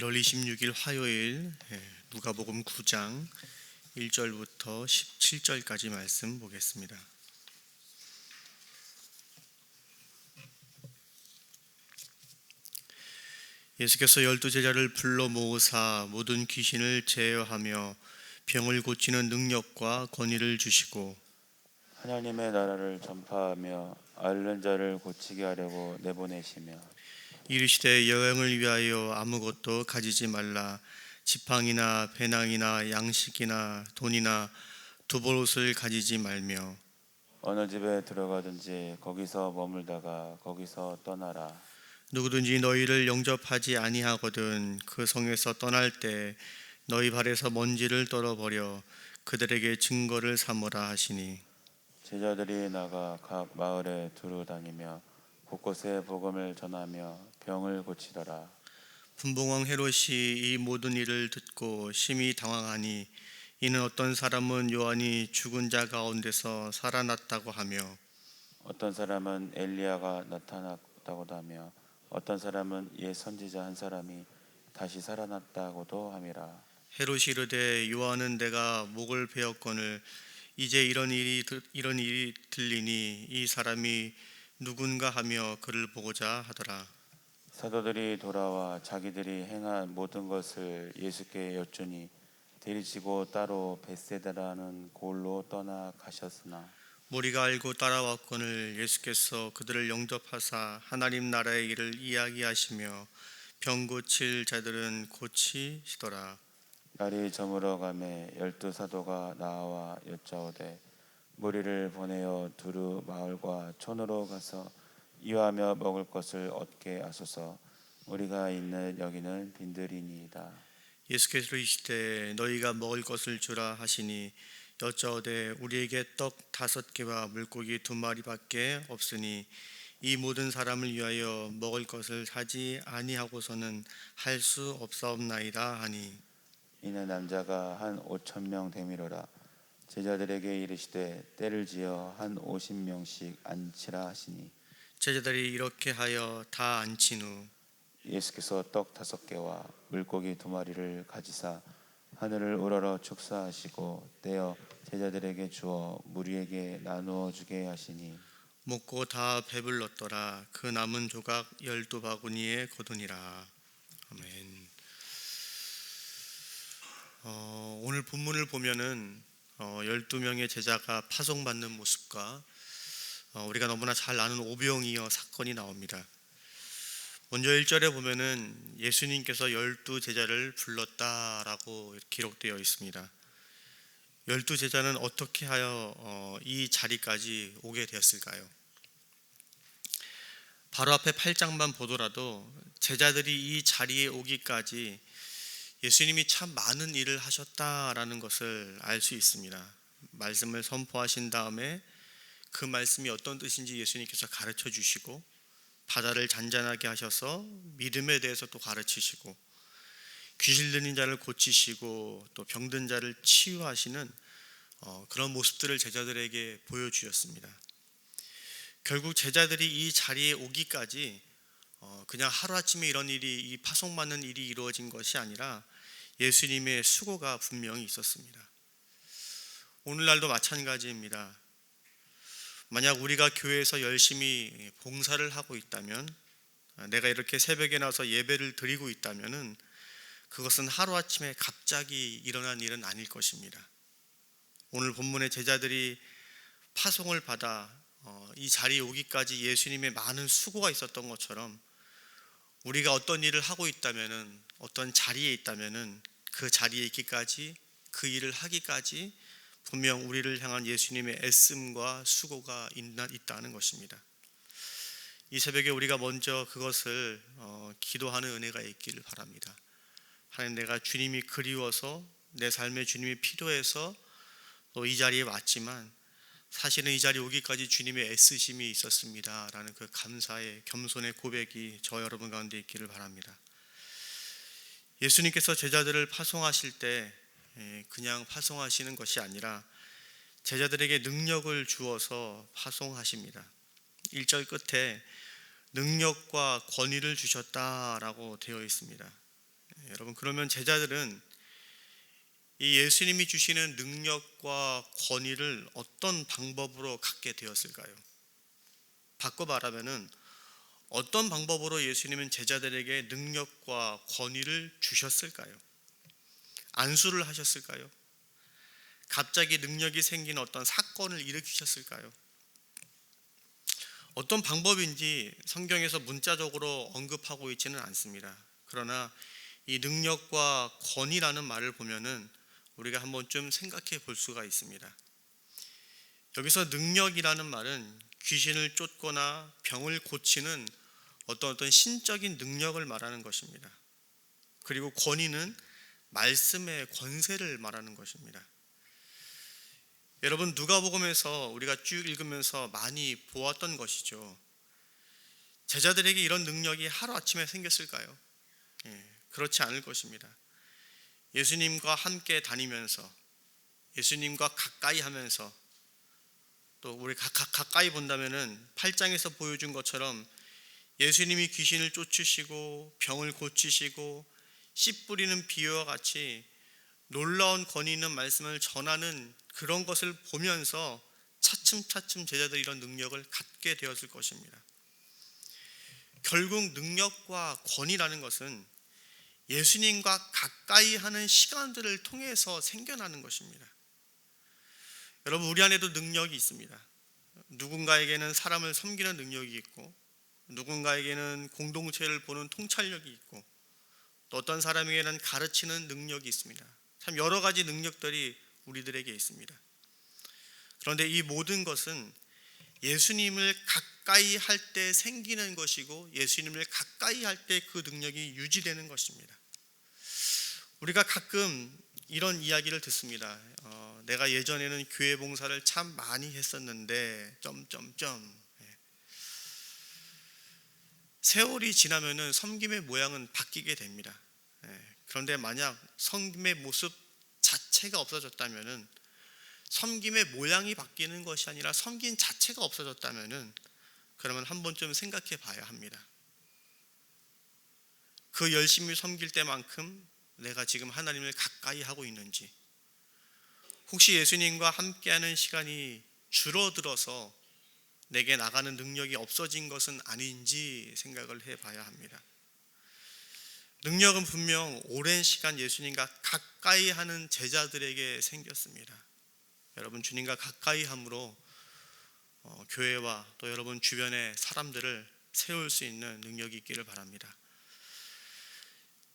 1월 26일 화요일 누가복음 9장 1절부터 17절까지 말씀 보겠습니다. 예수께서 12제자를 불러 모으사 모든 귀신을 제어하며 병을 고치는 능력과 권위를 주시고 하나님의 나라를 전파하며 앓는 자를 고치게 하려고 내보내시며 이르시되 여행을 위하여 아무것도 가지지 말라. 지팡이나 배낭이나 양식이나 돈이나 두벌옷을 가지지 말며 어느 집에 들어가든지 거기서 머물다가 거기서 떠나라. 누구든지 너희를 영접하지 아니하거든 그 성에서 떠날 때 너희 발에서 먼지를 떨어버려 그들에게 증거를 삼으라 하시니 제자들이 나가 각 마을에 두루 다니며 곳곳에 복음을 전하며 병을 고치더라. 분봉왕 헤롯이 이 모든 일을 듣고 심히 당황하니 이는 어떤 사람은 요한이 죽은 자 가운데서 살아났다고 하며 어떤 사람은 엘리야가 나타났다고도 하며 어떤 사람은 옛 선지자 한 사람이 다시 살아났다고도 함이라. 헤롯이 이르되 요한은 내가 목을 베었거늘 이제 이런 일이 들리니 이 사람이 누군가 하며 그를 보고자 하더라. 사도들이 돌아와 자기들이 행한 모든 것을 예수께 여쭈니 데리시고 따로 벳세다라는 곳으로 떠나 가셨으나 무리가 알고 따라왔거늘 예수께서 그들을 영접하사 하나님 나라의 일을 이야기하시며 병 고칠 자들은 고치시더라. 날이 저물어 가매 12 사도가 나와 여짜오되 무리를 보내어 두루 마을과 촌으로 가서 이와며 먹을 것을 얻게 하소서. 우리가 있는 여기는 빈들이니이다. 예수께서 이르시되 너희가 먹을 것을 주라 하시니 여짜오되 우리에게 떡 5개와 물고기 2마리밖에 없으니 이 모든 사람을 위하여 먹을 것을 사지 아니하고서는 할 수 없사옵나이다 하니 이는 남자가 한 5,000명 되미로라. 제자들에게 이르시되 때를 지어 한 50명씩 앉히라 하시니 제자들이 이렇게 하여 다 앉힌 후 예수께서 떡 5개와 물고기 2마리를 가지사 하늘을 우러러 축사하시고 떼어 제자들에게 주어 무리에게 나누어 주게 하시니 먹고 다 배불렀더라. 그 남은 조각 12바구니에 거두니라. 아멘. 오늘 본문을 보면은 12명의 제자가 파송받는 모습과 우리가 너무나 잘 아는 오병이어 사건이 나옵니다. 먼저 1절에 보면은 예수님께서 12제자를 불렀다라고 기록되어 있습니다. 12제자는 어떻게 하여 이 자리까지 오게 되었을까요? 바로 앞에 8장만 보더라도 제자들이 이 자리에 오기까지 예수님이 참 많은 일을 하셨다라는 것을 알 수 있습니다. 말씀을 선포하신 다음에 그 말씀이 어떤 뜻인지 예수님께서 가르쳐 주시고 바다를 잔잔하게 하셔서 믿음에 대해서 또 가르치시고 귀신 들린 자를 고치시고 또 병든 자를 치유하시는 그런 모습들을 제자들에게 보여주셨습니다. 결국 제자들이 이 자리에 오기까지 그냥 하루아침에 이런 일이 이 파송받는 일이 이루어진 것이 아니라 예수님의 수고가 분명히 있었습니다. 오늘날도 마찬가지입니다. 만약 우리가 교회에서 열심히 봉사를 하고 있다면 내가 이렇게 새벽에 나와서 예배를 드리고 있다면 그것은 하루아침에 갑자기 일어난 일은 아닐 것입니다. 오늘 본문의 제자들이 파송을 받아 이 자리에 오기까지 예수님의 많은 수고가 있었던 것처럼 우리가 어떤 일을 하고 있다면 어떤 자리에 있다면 그 자리에 있기까지 그 일을 하기까지 분명 우리를 향한 예수님의 애씀과 수고가 있다는 것입니다. 이 새벽에 우리가 먼저 그것을 기도하는 은혜가 있기를 바랍니다. 하나님, 내가 주님이 그리워서 내 삶에 주님이 필요해서 또 이 자리에 왔지만 사실은 이 자리에 오기까지 주님의 애쓰심이 있었습니다 라는 그 감사의 겸손의 고백이 저 여러분 가운데 있기를 바랍니다. 예수님께서 제자들을 파송하실 때 그냥 파송하시는 것이 아니라 제자들에게 능력을 주어서 파송하십니다. 1절 끝에 능력과 권위를 주셨다라고 되어 있습니다. 여러분, 그러면 제자들은 이 예수님이 주시는 능력과 권위를 어떤 방법으로 갖게 되었을까요? 바꿔 말하면은 어떤 방법으로 예수님은 제자들에게 능력과 권위를 주셨을까요? 안수를 하셨을까요? 갑자기 능력이 생긴 어떤 사건을 일으키셨을까요? 어떤 방법인지 성경에서 문자적으로 언급하고 있지는 않습니다. 그러나 이 능력과 권위라는 말을 보면은 우리가 한번 좀 생각해 볼 수가 있습니다. 여기서 능력이라는 말은 귀신을 쫓거나 병을 고치는 어떤 신적인 능력을 말하는 것입니다. 그리고 권위는 말씀의 권세를 말하는 것입니다. 여러분, 누가복음에서 우리가 쭉 읽으면서 많이 보았던 것이죠. 제자들에게 이런 능력이 하루아침에 생겼을까요? 그렇지 않을 것입니다. 예수님과 함께 다니면서, 예수님과 가까이 하면서, 또 우리 가까이 본다면은 8장에서 보여준 것처럼 예수님이 귀신을 쫓으시고 병을 고치시고 씨 뿌리는 비유와 같이 놀라운 권위 있는 말씀을 전하는 그런 것을 보면서 차츰차츰 제자들이 이런 능력을 갖게 되었을 것입니다. 결국 능력과 권위라는 것은 예수님과 가까이 하는 시간들을 통해서 생겨나는 것입니다. 여러분, 우리 안에도 능력이 있습니다. 누군가에게는 사람을 섬기는 능력이 있고, 누군가에게는 공동체를 보는 통찰력이 있고, 또 어떤 사람에게는 가르치는 능력이 있습니다. 참 여러 가지 능력들이 우리들에게 있습니다. 그런데 이 모든 것은 예수님을 가까이 할 때 생기는 것이고, 예수님을 가까이 할 때 그 능력이 유지되는 것입니다. 우리가 가끔 이런 이야기를 듣습니다. 내가 예전에는 교회 봉사를 참 많이 했었는데 세월이 지나면은 섬김의 모양은 바뀌게 됩니다. 그런데 만약 섬김의 모습 자체가 없어졌다면은, 섬김의 모양이 바뀌는 것이 아니라 섬김 자체가 없어졌다면은, 그러면 한 번쯤 생각해 봐야 합니다. 그 열심히 섬길 때만큼 내가 지금 하나님을 가까이 하고 있는지, 혹시 예수님과 함께하는 시간이 줄어들어서 내게 나가는 능력이 없어진 것은 아닌지 생각을 해봐야 합니다. 능력은 분명 오랜 시간 예수님과 가까이 하는 제자들에게 생겼습니다. 여러분, 주님과 가까이 함으로 교회와 또 여러분 주변의 사람들을 세울 수 있는 능력이 있기를 바랍니다.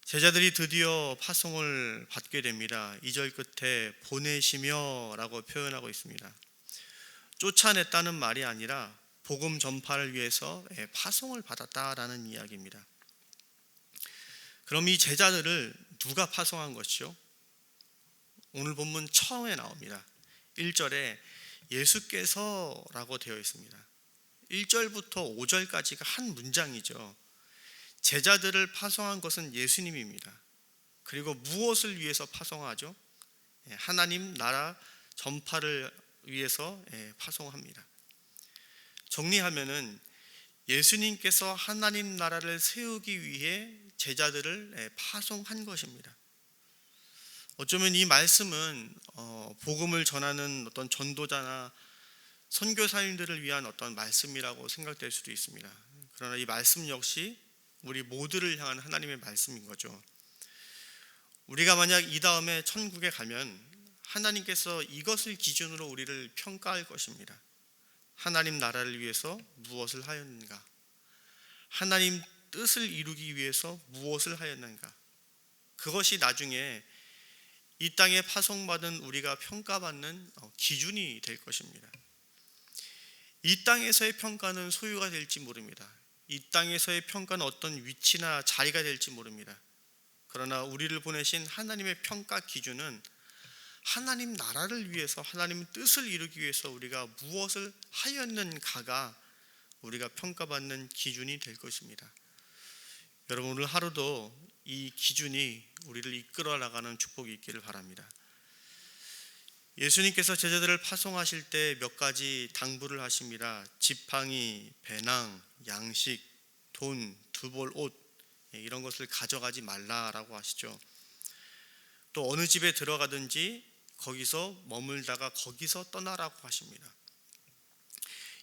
제자들이 드디어 파송을 받게 됩니다. 2절 끝에 보내시며 라고 표현하고 있습니다. 쫓아냈다는 말이 아니라 복음 전파를 위해서 파송을 받았다라는 이야기입니다. 그럼 이 제자들을 누가 파송한 것이죠? 오늘 본문 처음에 나옵니다. 1절에 예수께서 라고 되어 있습니다. 1절부터 5절까지가 한 문장이죠. 제자들을 파송한 것은 예수님입니다. 그리고 무엇을 위해서 파송하죠? 하나님 나라 전파를 위해서 파송합니다. 정리하면은 예수님께서 하나님 나라를 세우기 위해 제자들을 파송한 것입니다. 어쩌면 이 말씀은 복음을 전하는 어떤 전도자나 선교사님들을 위한 어떤 말씀이라고 생각될 수도 있습니다. 그러나 이 말씀 역시 우리 모두를 향한 하나님의 말씀인 거죠. 우리가 만약 이 다음에 천국에 가면 하나님께서 이것을 기준으로 우리를 평가할 것입니다. 하나님 나라를 위해서 무엇을 하였는가? 하나님 뜻을 이루기 위해서 무엇을 하였는가? 그것이 나중에 이 땅에 파송받은 우리가 평가받는 기준이 될 것입니다. 이 땅에서의 평가는 소유가 될지 모릅니다. 이 땅에서의 평가는 어떤 위치나 자리가 될지 모릅니다. 그러나 우리를 보내신 하나님의 평가 기준은 하나님 나라를 위해서, 하나님 뜻을 이루기 위해서 우리가 무엇을 하였는가가 우리가 평가받는 기준이 될 것입니다. 여러분, 오늘 하루도 이 기준이 우리를 이끌어 나가는 축복이 있기를 바랍니다. 예수님께서 제자들을 파송하실 때 몇 가지 당부를 하십니다. 지팡이, 배낭, 양식, 돈, 두벌 옷, 이런 것을 가져가지 말라라고 하시죠. 또 어느 집에 들어가든지 거기서 머물다가 거기서 떠나라고 하십니다.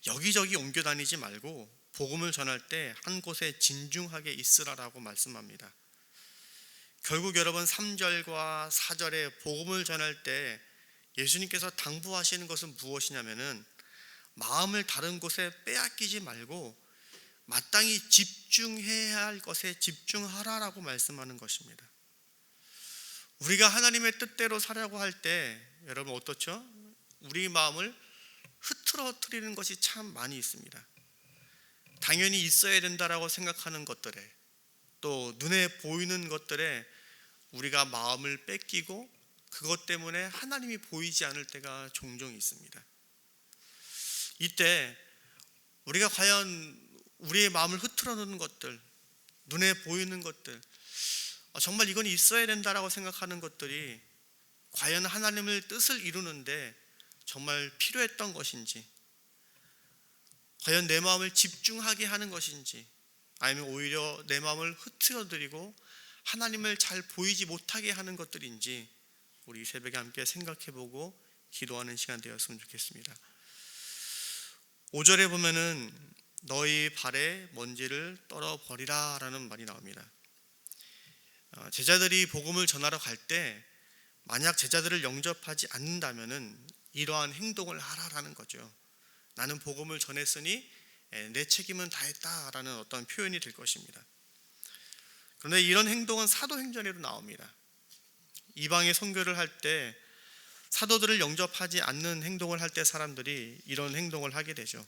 여기저기 옮겨 다니지 말고 복음을 전할 때 한 곳에 진중하게 있으라라고 말씀합니다. 결국 여러분 3절과 4절에 복음을 전할 때 예수님께서 당부하시는 것은 무엇이냐면은 마음을 다른 곳에 빼앗기지 말고 마땅히 집중해야 할 것에 집중하라라고 말씀하는 것입니다. 우리가 하나님의 뜻대로 살려고 할 때 여러분 어떻죠? 우리 마음을 흐트러뜨리는 것이 참 많이 있습니다. 당연히 있어야 된다라고 생각하는 것들에, 또 눈에 보이는 것들에 우리가 마음을 뺏기고 그것 때문에 하나님이 보이지 않을 때가 종종 있습니다. 이때 우리가 과연 우리의 마음을 흐트러 놓는 것들, 눈에 보이는 것들, 정말 이건 있어야 된다라고 생각하는 것들이 과연 하나님의 뜻을 이루는데 정말 필요했던 것인지, 과연 내 마음을 집중하게 하는 것인지, 아니면 오히려 내 마음을 흐트러뜨리고 하나님을 잘 보이지 못하게 하는 것들인지 우리 새벽에 함께 생각해보고 기도하는 시간 되었으면 좋겠습니다. 5절에 보면은 너희 발에 먼지를 떨어버리라 라는 말이 나옵니다. 제자들이 복음을 전하러 갈 때 만약 제자들을 영접하지 않는다면은 이러한 행동을 하라라는 거죠. 나는 복음을 전했으니 내 책임은 다했다라는 어떤 표현이 될 것입니다. 그런데 이런 행동은 사도행전에도 나옵니다. 이방의 선교를 할 때 사도들을 영접하지 않는 행동을 할 때 사람들이 이런 행동을 하게 되죠.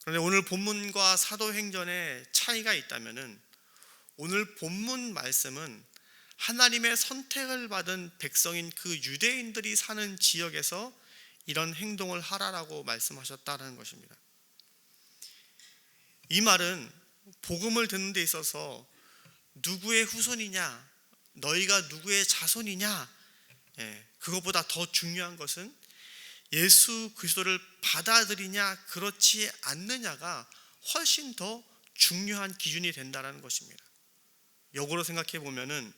그런데 오늘 본문과 사도행전의 차이가 있다면은 오늘 본문 말씀은 하나님의 선택을 받은 백성인 그 유대인들이 사는 지역에서 이런 행동을 하라라고 말씀하셨다는 것입니다. 이 말은 복음을 듣는 데 있어서 누구의 후손이냐, 너희가 누구의 자손이냐, 그것보다 더 중요한 것은 예수 그리스도를 받아들이냐 그렇지 않느냐가 훨씬 더 중요한 기준이 된다는 것입니다. 역으로 생각해 보면은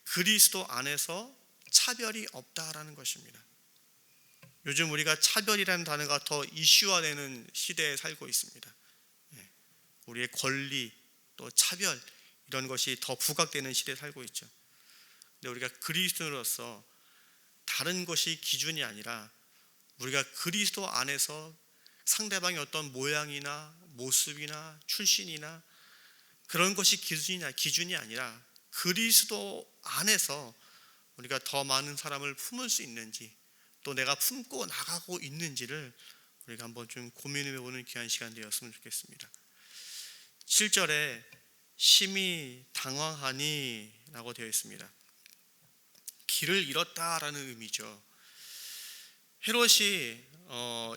그리스도 안에서 차별이 없다라는 것입니다. 요즘 우리가 차별이라는 단어가 더 이슈화되는 시대에 살고 있습니다. 우리의 권리 또 차별 이런 것이 더 부각되는 시대에 살고 있죠. 근데 우리가 그리스도인으로서 다른 것이 기준이 아니라 우리가 그리스도 안에서 상대방의 어떤 모양이나 모습이나 출신이나 그런 것이 기준이 아니라 그리스도 안에서 우리가 더 많은 사람을 품을 수 있는지 또 내가 품고 나가고 있는지를 우리가 한번 좀 고민해 보는 귀한 시간 되었으면 좋겠습니다. 7절에 심히 당황하니 라고 되어 있습니다. 길을 잃었다라는 의미죠. 헤롯이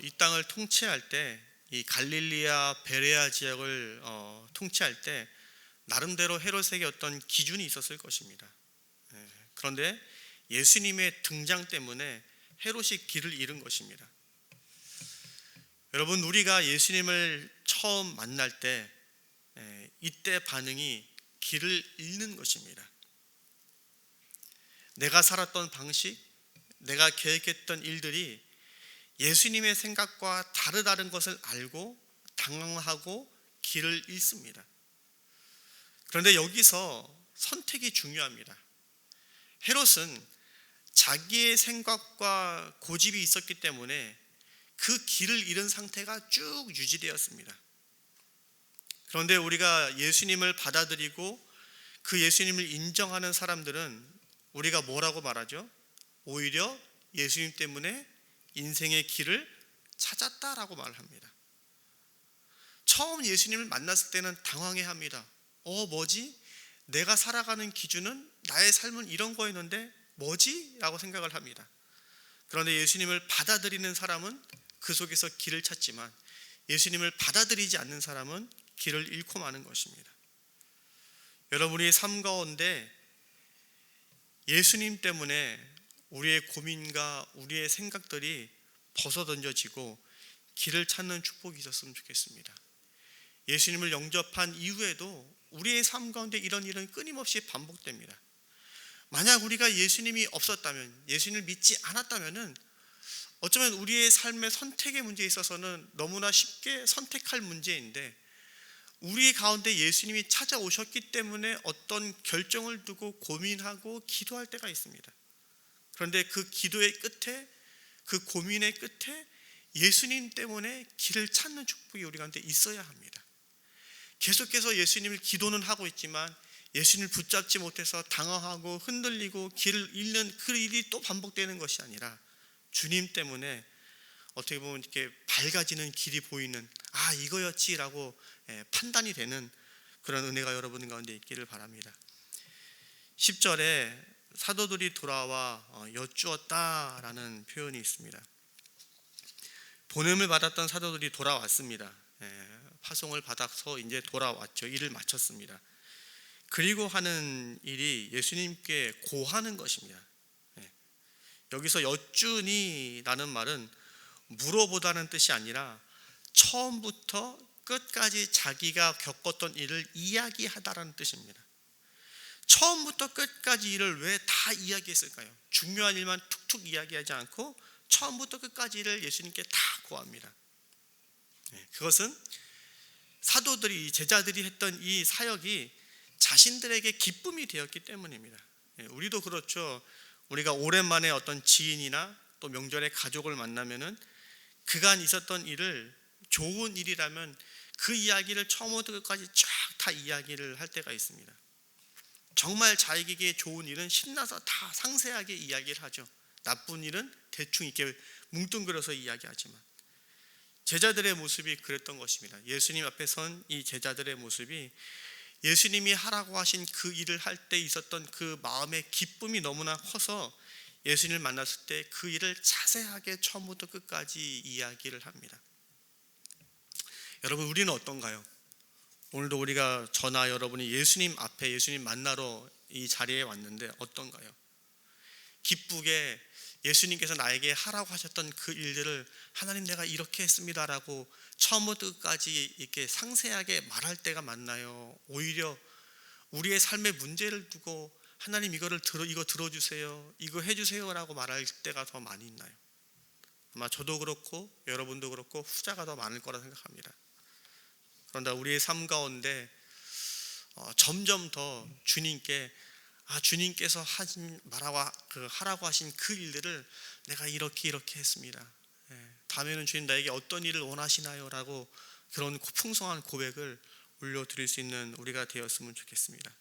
이 땅을 통치할 때, 이 갈릴리아 베레아 지역을 통치할 때 나름대로 헤롯에게 어떤 기준이 있었을 것입니다. 그런데 예수님의 등장 때문에 헤롯이 길을 잃은 것입니다. 여러분, 우리가 예수님을 처음 만날 때 이때 반응이 길을 잃는 것입니다. 내가 살았던 방식, 내가 계획했던 일들이 예수님의 생각과 다르다는 것을 알고 당황하고 길을 잃습니다. 그런데 여기서 선택이 중요합니다. 헤롯은 자기의 생각과 고집이 있었기 때문에 그 길을 잃은 상태가 쭉 유지되었습니다. 그런데 우리가 예수님을 받아들이고 그 예수님을 인정하는 사람들은 우리가 뭐라고 말하죠? 오히려 예수님 때문에 인생의 길을 찾았다라고 말합니다. 처음 예수님을 만났을 때는 당황해합니다. 뭐지? 내가 살아가는 기준은 나의 삶은 이런 거였는데 뭐지? 라고 생각을 합니다. 그런데 예수님을 받아들이는 사람은 그 속에서 길을 찾지만 예수님을 받아들이지 않는 사람은 길을 잃고 마는 것입니다. 여러분의 삶 가운데 예수님 때문에 우리의 고민과 우리의 생각들이 벗어던져지고 길을 찾는 축복이 있었으면 좋겠습니다. 예수님을 영접한 이후에도 우리의 삶 가운데 이런 일은 끊임없이 반복됩니다. 만약 우리가 예수님이 없었다면, 예수님을 믿지 않았다면은 어쩌면 우리의 삶의 선택의 문제에 있어서는 너무나 쉽게 선택할 문제인데, 우리 가운데 예수님이 찾아오셨기 때문에 어떤 결정을 두고 고민하고 기도할 때가 있습니다. 그런데 그 기도의 끝에, 그 고민의 끝에 예수님 때문에 길을 찾는 축복이 우리 가운데 있어야 합니다. 계속해서 예수님을 기도는 하고 있지만 예수님을 붙잡지 못해서 당황하고 흔들리고 길을 잃는 그 일이 또 반복되는 것이 아니라, 주님 때문에 어떻게 보면 이렇게 밝아지는 길이 보이는, 아 이거였지라고 판단이 되는 그런 은혜가 여러분 가운데 있기를 바랍니다. 10절에 사도들이 돌아와 여쭈었다라는 표현이 있습니다. 보냄을 받았던 사도들이 돌아왔습니다. 파송을 받아서 이제 돌아왔죠. 일을 마쳤습니다. 그리고 하는 일이 예수님께 고하는 것입니다. 여기서 여쭈니라는 말은 물어보다는 뜻이 아니라 처음부터 끝까지 자기가 겪었던 일을 이야기하다라는 뜻입니다. 처음부터 끝까지 일을 왜 다 이야기했을까요? 중요한 일만 툭툭 이야기하지 않고 처음부터 끝까지 일을 예수님께 다 고합니다. 그것은 사도들이, 제자들이 했던 이 사역이 자신들에게 기쁨이 되었기 때문입니다. 우리도 그렇죠. 우리가 오랜만에 어떤 지인이나 또 명절에 가족을 만나면은 그간 있었던 일을, 좋은 일이라면 그 이야기를 처음부터 끝까지 쫙 다 이야기를 할 때가 있습니다. 정말 자기에게 좋은 일은 신나서 다 상세하게 이야기를 하죠. 나쁜 일은 대충 이렇게 뭉뚱그려서 이야기하지만, 제자들의 모습이 그랬던 것입니다. 예수님 앞에 선 이 제자들의 모습이 예수님이 하라고 하신 그 일을 할 때 있었던 그 마음의 기쁨이 너무나 커서 예수님을 만났을 때 그 일을 자세하게 처음부터 끝까지 이야기를 합니다. 여러분, 우리는 어떤가요? 오늘도 우리가, 저나 여러분이 예수님 앞에, 예수님 만나러 이 자리에 왔는데 어떤가요? 기쁘게 예수님께서 나에게 하라고 하셨던 그 일들을, 하나님 내가 이렇게 했습니다라고 처음부터 끝까지 이렇게 상세하게 말할 때가 맞나요? 오히려 우리의 삶의 문제를 두고 하나님 이거 들어주세요, 이거 해주세요라고 말할 때가 더 많이 있나요? 아마 저도 그렇고 여러분도 그렇고 후자가 더 많을 거라 생각합니다. 그런데 우리의 삶 가운데 점점 더 주님께, 주님께서 하라고 하신 그 일들을 내가 이렇게 했습니다. 다음에는 주님 나에게 어떤 일을 원하시나요? 라고 그런 풍성한 고백을 올려드릴 수 있는 우리가 되었으면 좋겠습니다.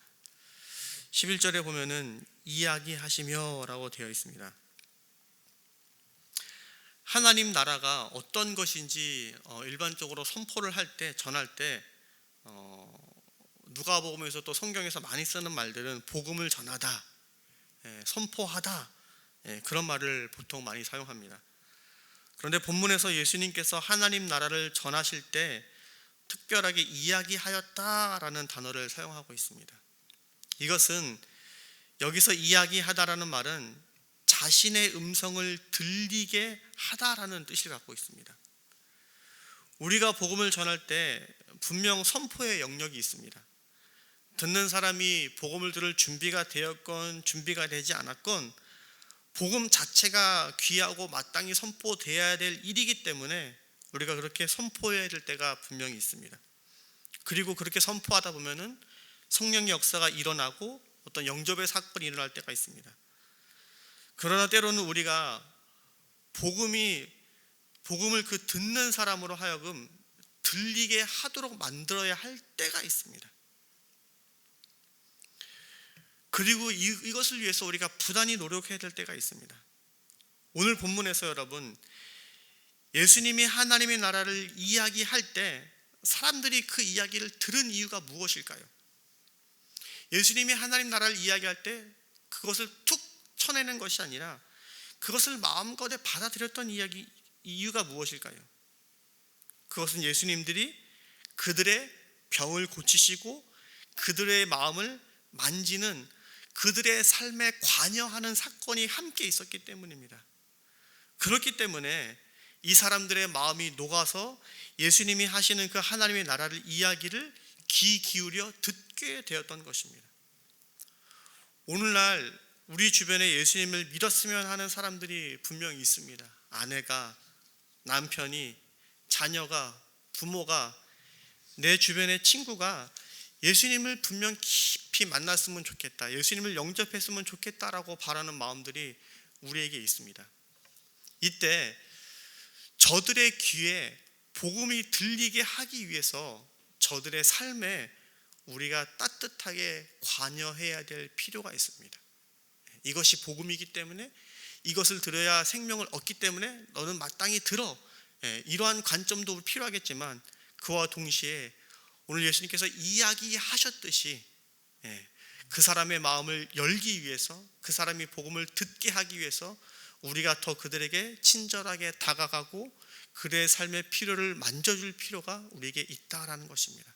11절에 보면은 이야기하시며 라고 되어 있습니다. 하나님 나라가 어떤 것인지 일반적으로 선포를 할 때, 전할 때 누가복음에서 또 성경에서 많이 쓰는 말들은 복음을 전하다, 선포하다, 그런 말을 보통 많이 사용합니다. 그런데 본문에서 예수님께서 하나님 나라를 전하실 때 특별하게 이야기하였다라는 단어를 사용하고 있습니다. 이것은, 여기서 이야기하다라는 말은 자신의 음성을 들리게 하다라는 뜻을 갖고 있습니다. 우리가 복음을 전할 때 분명 선포의 영역이 있습니다. 듣는 사람이 복음을 들을 준비가 되었건 준비가 되지 않았건 복음 자체가 귀하고 마땅히 선포되어야 될 일이기 때문에 우리가 그렇게 선포해야 될 때가 분명히 있습니다. 그리고 그렇게 선포하다 보면은 성령의 역사가 일어나고 어떤 영접의 사건이 일어날 때가 있습니다. 그러나 때로는 우리가 복음을 그 듣는 사람으로 하여금 들리게 하도록 만들어야 할 때가 있습니다. 그리고 이것을 위해서 우리가 부단히 노력해야 될 때가 있습니다. 오늘 본문에서 여러분, 예수님이 하나님의 나라를 이야기할 때 사람들이 그 이야기를 들은 이유가 무엇일까요? 예수님이 하나님 나라를 이야기할 때 그것을 툭 쳐내는 것이 아니라 그것을 마음껏 받아들였던 이유가 무엇일까요? 그것은 예수님들이 그들의 병을 고치시고 그들의 마음을 만지는, 그들의 삶에 관여하는 사건이 함께 있었기 때문입니다. 그렇기 때문에 이 사람들의 마음이 녹아서 예수님이 하시는 그 하나님의 나라를 이야기를 귀 기울여 듣게 되었던 것입니다. 오늘날 우리 주변에 예수님을 믿었으면 하는 사람들이 분명히 있습니다. 아내가, 남편이, 자녀가, 부모가, 내 주변의 친구가 예수님을 분명 깊이 만났으면 좋겠다, 예수님을 영접했으면 좋겠다라고 바라는 마음들이 우리에게 있습니다. 이때 저들의 귀에 복음이 들리게 하기 위해서 저들의 삶에 우리가 따뜻하게 관여해야 될 필요가 있습니다. 이것이 복음이기 때문에, 이것을 들어야 생명을 얻기 때문에 너는 마땅히 들어, 이러한 관점도 필요하겠지만, 그와 동시에 오늘 예수님께서 이야기하셨듯이 그 사람의 마음을 열기 위해서, 그 사람이 복음을 듣게 하기 위해서 우리가 더 그들에게 친절하게 다가가고 그들의 삶의 필요를 만져줄 필요가 우리에게 있다라는 것입니다.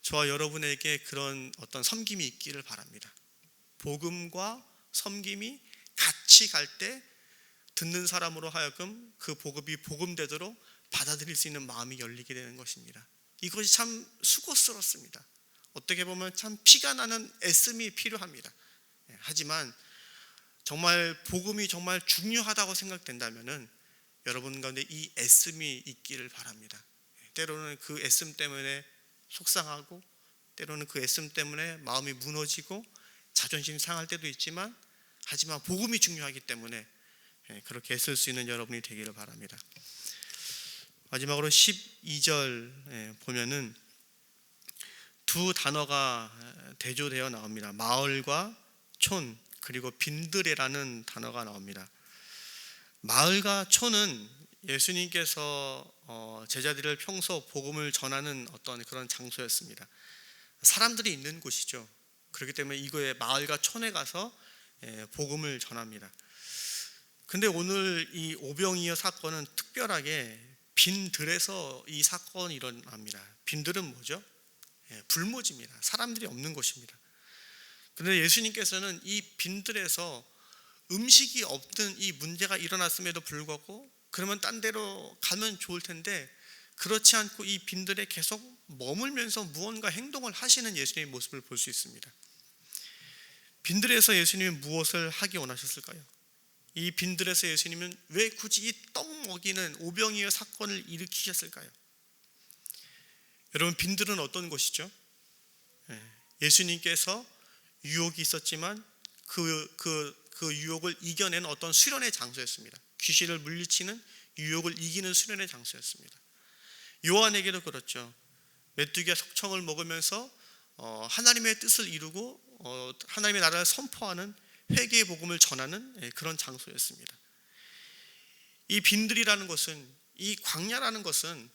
저와 여러분에게 그런 어떤 섬김이 있기를 바랍니다. 복음과 섬김이 같이 갈 때 듣는 사람으로 하여금 그 복음이 복음되도록 받아들일 수 있는 마음이 열리게 되는 것입니다. 이것이 참 수고스럽습니다. 어떻게 보면 참 피가 나는 애씀이 필요합니다. 하지만 정말 복음이 정말 중요하다고 생각된다면은 여러분 가운데 이 애씀이 있기를 바랍니다. 때로는 그 애씀 때문에 속상하고, 때로는 그 애씀 때문에 마음이 무너지고 자존심 상할 때도 있지만, 하지만 복음이 중요하기 때문에 그렇게 애쓸 수 있는 여러분이 되기를 바랍니다. 마지막으로 12절 보면은 두 단어가 대조되어 나옵니다. 마을과 촌, 그리고 빈들에라는 단어가 나옵니다. 마을과 촌은 예수님께서 제자들을 평소 복음을 전하는 어떤 그런 장소였습니다. 사람들이 있는 곳이죠. 그렇기 때문에 이거에 마을과 촌에 가서 복음을 전합니다. 근데 오늘 이 오병이어 사건은 특별하게 빈들에서 이 사건이 일어납니다. 빈들은 뭐죠? 불모지입니다. 사람들이 없는 곳입니다. 그런데 예수님께서는 이 빈들에서 음식이 없는 이 문제가 일어났음에도 불구하고, 그러면 딴 데로 가면 좋을 텐데 그렇지 않고 이 빈들에 계속 머물면서 무언가 행동을 하시는 예수님의 모습을 볼 수 있습니다. 빈들에서 예수님이 무엇을 하기 원하셨을까요? 이 빈들에서 예수님은 왜 굳이 이 떡 먹이는 오병이어 사건을 일으키셨을까요? 여러분, 빈들은 어떤 곳이죠? 예수님께서 유혹이 있었지만 그 유혹을 이겨낸 어떤 수련의 장소였습니다. 귀신을 물리치는 유혹을 이기는 수련의 장소였습니다. 요한에게도 그렇죠. 메뚜기가 석청을 먹으면서 하나님의 뜻을 이루고 하나님의 나라를 선포하는, 회개의 복음을 전하는 그런 장소였습니다. 이 빈들이라는 것은, 이 광야라는 것은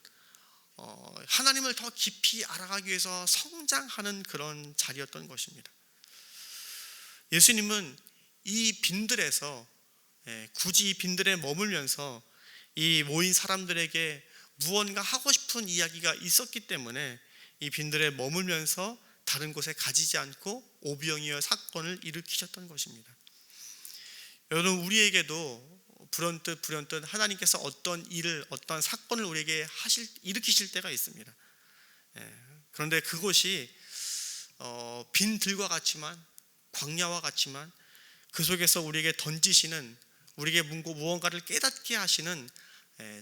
하나님을 더 깊이 알아가기 위해서 성장하는 그런 자리였던 것입니다. 예수님은 이 빈들에서, 굳이 이 빈들에 머물면서 이 모인 사람들에게 무언가 하고 싶은 이야기가 있었기 때문에 이 빈들에 머물면서 다른 곳에 가지지 않고 오병이어 사건을 일으키셨던 것입니다. 여러분, 우리에게도 불현듯 하나님께서 어떤 일을, 어떤 사건을 우리에게 일으키실 때가 있습니다. 그런데 그것이 빈들과 같지만, 광야와 같지만, 그 속에서 우리에게 던지시는, 우리에게 무언가를 깨닫게 하시는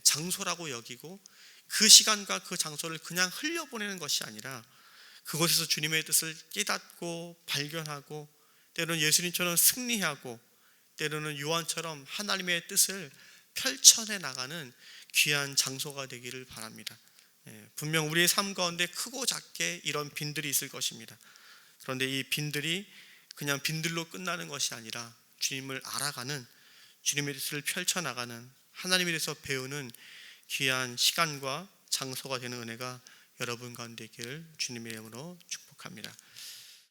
장소라고 여기고, 그 시간과 그 장소를 그냥 흘려보내는 것이 아니라 그곳에서 주님의 뜻을 깨닫고 발견하고, 때로는 예수님처럼 승리하고, 때로는 요한처럼 하나님의 뜻을 펼쳐내 나가는 귀한 장소가 되기를 바랍니다. 분명 우리의 삶 가운데 크고 작게 이런 빈들이 있을 것입니다. 그런데 이 빈들이 그냥 빈들로 끝나는 것이 아니라 주님을 알아가는, 주님의 뜻을 펼쳐나가는, 하나님에 대해서 배우는 귀한 시간과 장소가 되는 은혜가 여러분 가운데 있기를 주님의 이름으로 축복합니다.